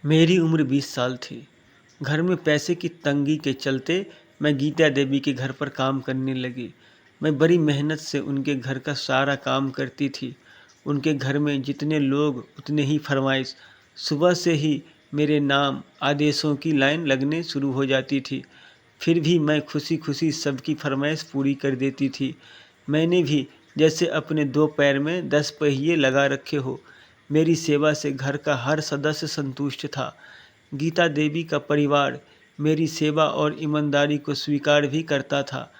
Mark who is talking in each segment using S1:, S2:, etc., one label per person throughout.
S1: मेरी उम्र 20 साल थी। घर में पैसे की तंगी के चलते मैं गीता देवी के घर पर काम करने लगी। मैं बड़ी मेहनत से उनके घर का सारा काम करती थी। उनके घर में जितने लोग उतने ही फरमाइश। सुबह से ही मेरे नाम आदेशों की लाइन लगने शुरू हो जाती थी। फिर भी मैं खुशी खुशी सबकी फरमाइश पूरी कर देती थी। मैंने भी जैसे अपने 2 पैर में 10 पहिए लगा रखे हो। मेरी सेवा से घर का हर सदस्य संतुष्ट था। गीता देवी का परिवार मेरी सेवा और ईमानदारी को स्वीकार भी करता था।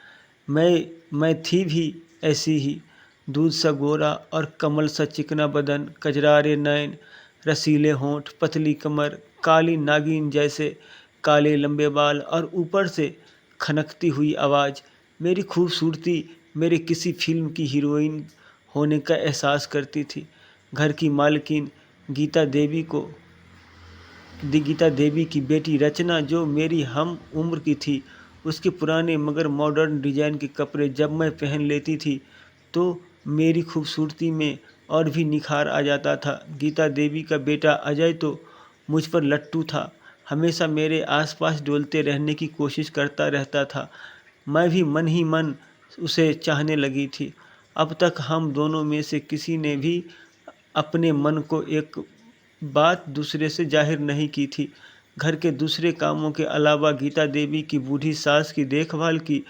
S1: मैं थी भी ऐसी ही, दूध सा गोरा और कमल सा चिकना बदन, कजरारे नयन, रसीले होंठ, पतली कमर, काली नागिन जैसे काले लंबे बाल और ऊपर से खनकती हुई आवाज़। मेरी खूबसूरती मेरे किसी फिल्म की हीरोइन होने का एहसास करती थी। घर की मालकिन गीता देवी को गीता देवी की बेटी रचना, जो मेरी हम उम्र की थी, उसके पुराने मगर मॉडर्न डिजाइन के कपड़े जब मैं पहन लेती थी तो मेरी खूबसूरती में और भी निखार आ जाता था। गीता देवी का बेटा अजय तो मुझ पर लट्टू था, हमेशा मेरे आसपास डोलते रहने की कोशिश करता रहता था। मैं भी मन ही मन उसे चाहने लगी थी। अब तक हम दोनों में से किसी ने भी अपने मन को एक बात दूसरे से जाहिर नहीं की थी। घर के दूसरे कामों के अलावा गीता देवी की बूढ़ी सास की देखभाल की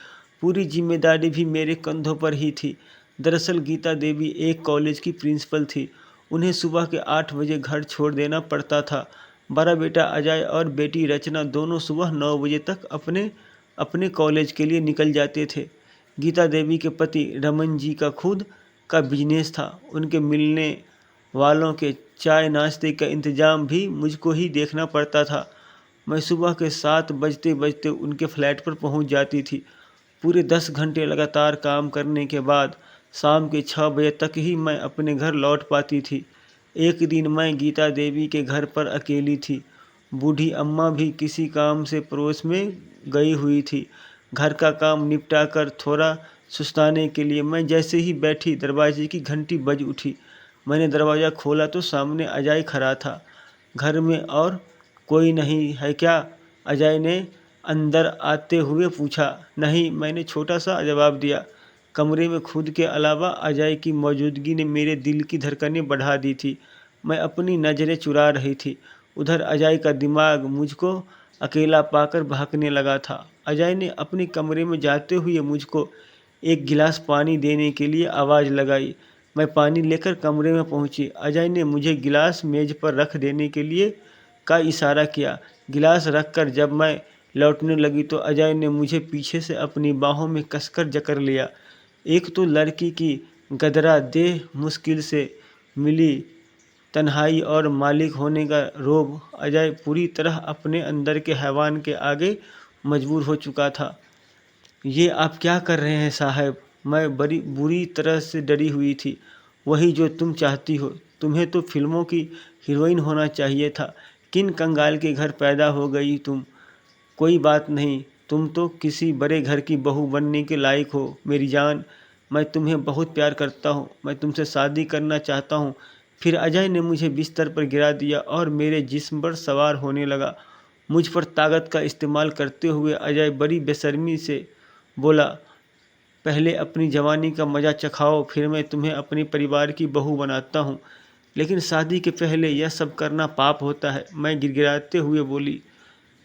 S1: पूरी जिम्मेदारी भी मेरे कंधों पर ही थी। दरअसल गीता देवी एक कॉलेज की प्रिंसिपल थी। उन्हें सुबह के 8 बजे घर छोड़ देना पड़ता था। बड़ा बेटा अजय और बेटी रचना दोनों सुबह 9 बजे तक अपने अपने कॉलेज के लिए निकल जाते थे। गीता देवी के पति रमन जी का खुद का बिजनेस था। उनके मिलने वालों के चाय नाश्ते का इंतज़ाम भी मुझको ही देखना पड़ता था। मैं सुबह के 7 बजते बजते उनके फ्लैट पर पहुंच जाती थी। पूरे 10 घंटे लगातार काम करने के बाद शाम के 6 बजे तक ही मैं अपने घर लौट पाती थी। एक दिन मैं गीता देवी के घर पर अकेली थी। बूढ़ी अम्मा भी किसी काम से पड़ोस में गई हुई थी। घर का काम निपटा कर थोड़ा सुस्ताने के लिए मैं जैसे ही बैठी, दरवाजे की घंटी बज उठी। मैंने दरवाज़ा खोला तो सामने अजय खड़ा था। घर में और कोई नहीं है क्या? अजय ने अंदर आते हुए पूछा। नहीं, मैंने छोटा सा जवाब दिया। कमरे में खुद के अलावा अजय की मौजूदगी ने मेरे दिल की धड़कनें बढ़ा दी थी। मैं अपनी नज़रें चुरा रही थी। उधर अजय का दिमाग मुझको अकेला पाकर बहकने लगा था। अजय ने अपने कमरे में जाते हुए मुझको एक गिलास पानी देने के लिए आवाज़ लगाई। मैं पानी लेकर कमरे में पहुंची। अजय ने मुझे गिलास मेज पर रख देने के लिए का इशारा किया। गिलास रखकर जब मैं लौटने लगी तो अजय ने मुझे पीछे से अपनी बाहों में कसकर जकड़ लिया। एक तो लड़की की गदरा देह, मुश्किल से मिली तन्हाई और मालिक होने का रोब। अजय पूरी तरह अपने अंदर के हैवान के आगे मजबूर हो चुका था। ये आप क्या कर रहे हैं साहब? मैं बड़ी बुरी तरह से डरी हुई थी। वही जो तुम चाहती हो। तुम्हें तो फिल्मों की हीरोइन होना चाहिए था। किन कंगाल के घर पैदा हो गई तुम? कोई बात नहीं, तुम तो किसी बड़े घर की बहू बनने के लायक हो मेरी जान। मैं तुम्हें बहुत प्यार करता हूँ। मैं तुमसे शादी करना चाहता हूँ। फिर अजय ने मुझे बिस्तर पर गिरा दिया और मेरे जिस्म पर सवार होने लगा। मुझ पर ताकत का इस्तेमाल करते हुए अजय बड़ी बेशर्मी से बोला, पहले अपनी जवानी का मज़ा चखाओ, फिर मैं तुम्हें अपने परिवार की बहू बनाता हूँ। लेकिन शादी के पहले यह सब करना पाप होता है। मैं गिड़गिड़ाते हुए बोली,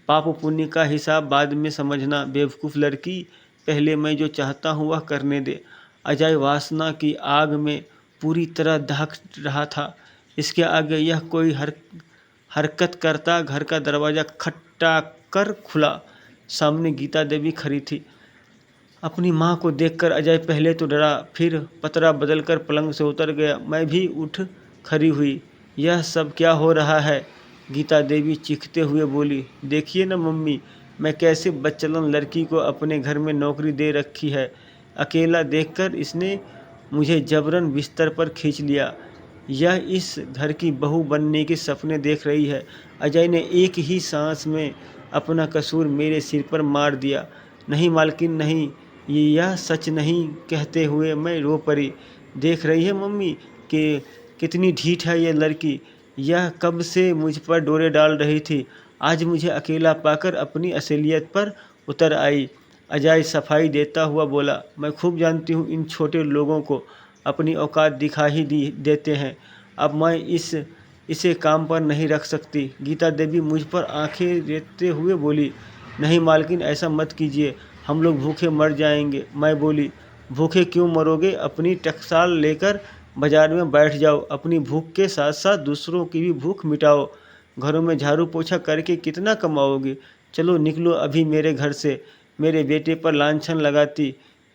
S1: पाप पुण्य का हिसाब बाद में समझना बेवकूफ़ लड़की, पहले मैं जो चाहता हूँ वह करने दे। अजय वासना की आग में पूरी तरह दहक रहा था। इसके आगे यह कोई हरकत करता। घर का दरवाज़ा खटखटाकर खुला। सामने गीता देवी खड़ी थी। अपनी माँ को देखकर अजय पहले तो डरा, फिर पतरा बदलकर पलंग से उतर गया। मैं भी उठ खड़ी हुई। यह सब क्या हो रहा है? गीता देवी चीखते हुए बोली, देखिए न मम्मी, मैं कैसे बच्चलन लड़की को अपने घर में नौकरी दे रखी है। अकेला देखकर इसने मुझे जबरन बिस्तर पर खींच लिया। यह इस घर की बहू बनने के सपने देख रही है। अजय ने एक ही सांस में अपना कसूर मेरे सिर पर मार दिया। नहीं मालकिन नहीं, यह सच नहीं, कहते हुए मैं रो पड़ी। देख रही है मम्मी कि कितनी ढीठ है ये लड़की। यह कब से मुझ पर डोरे डाल रही थी। आज मुझे अकेला पाकर अपनी असलियत पर उतर आई। अजय सफाई देता हुआ बोला, मैं खूब जानती हूँ इन छोटे लोगों को अपनी औकात दिखा ही देते हैं। अब मैं इसे काम पर नहीं रख सकती। गीता देवी मुझ पर आंखें रेतते हुए बोली, नहीं मालकिन, ऐसा मत कीजिए, हम लोग भूखे मर जाएंगे। मैं बोली, भूखे क्यों मरोगे? अपनी टकसाल लेकर बाजार में बैठ जाओ, अपनी भूख के साथ साथ दूसरों की भी भूख मिटाओ। घरों में झाड़ू पोछा करके कितना कमाओगे? चलो निकलो अभी मेरे घर से, मेरे बेटे पर लांछन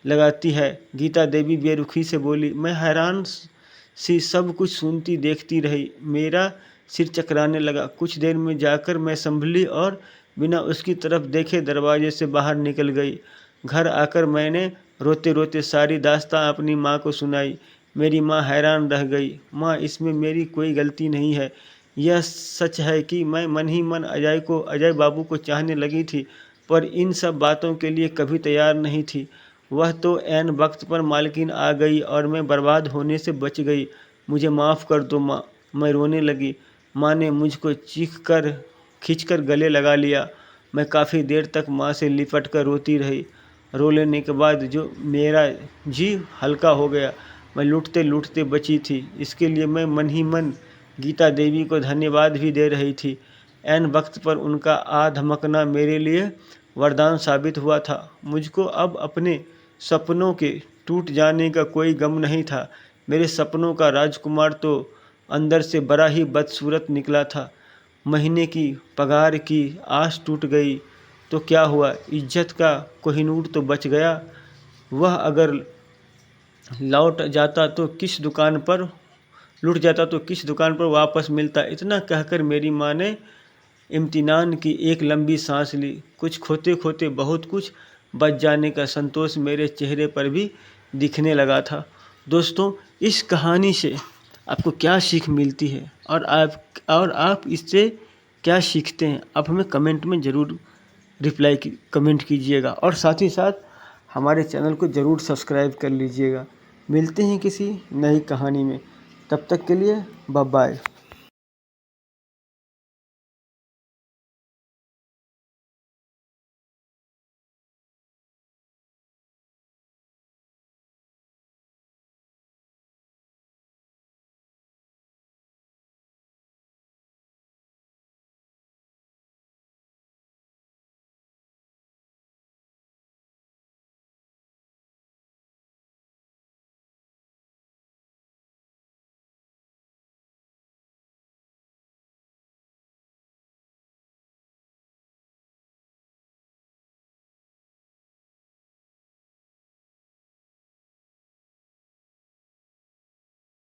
S1: लगाती है। गीता देवी बेरुखी से बोली। मैं हैरान सी सब कुछ सुनती देखती रही। मेरा सिर चकराने लगा। कुछ देर में जाकर मैं संभली और बिना उसकी तरफ देखे दरवाजे से बाहर निकल गई। घर आकर मैंने रोते रोते सारी दास्तां अपनी माँ को सुनाई। मेरी माँ हैरान रह गई। माँ, इसमें मेरी कोई गलती नहीं है। यह सच है कि मैं मन ही मन अजय बाबू को चाहने लगी थी, पर इन सब बातों के लिए कभी तैयार नहीं थी। वह तो ऐन वक्त पर मालकिन आ गई और मैं बर्बाद होने से बच गई। मुझे माफ़ कर दो माँ। मैं रोने लगी। माँ ने मुझको खींचकर गले लगा लिया। मैं काफ़ी देर तक माँ से लिपट कर रोती रही। रो लेने के बाद जो मेरा जी हल्का हो गया, मैं लूटते लूटते बची थी। इसके लिए मैं मन ही मन गीता देवी को धन्यवाद भी दे रही थी। ऐन वक्त पर उनका आ धमकना मेरे लिए वरदान साबित हुआ था। मुझको अब अपने सपनों के टूट जाने का कोई गम नहीं था। मेरे सपनों का राजकुमार तो अंदर से बड़ा ही बदसूरत निकला था। महीने की पगार की आस टूट गई तो क्या हुआ, इज्जत का कोहिनूर तो बच गया। वह अगर लौट जाता तो किस दुकान पर लुट जाता तो किस दुकान पर वापस मिलता। इतना कहकर मेरी माँ ने इम्तिनान की एक लंबी सांस ली। कुछ खोते खोते बहुत कुछ बच जाने का संतोष मेरे चेहरे पर भी दिखने लगा था। दोस्तों, इस कहानी से आपको क्या सीख मिलती है और आप इससे क्या सीखते हैं, आप हमें कमेंट में ज़रूर कमेंट कीजिएगा और साथ ही साथ हमारे चैनल को ज़रूर सब्सक्राइब कर लीजिएगा। मिलते हैं किसी नई कहानी में, तब तक के लिए बाय बाय।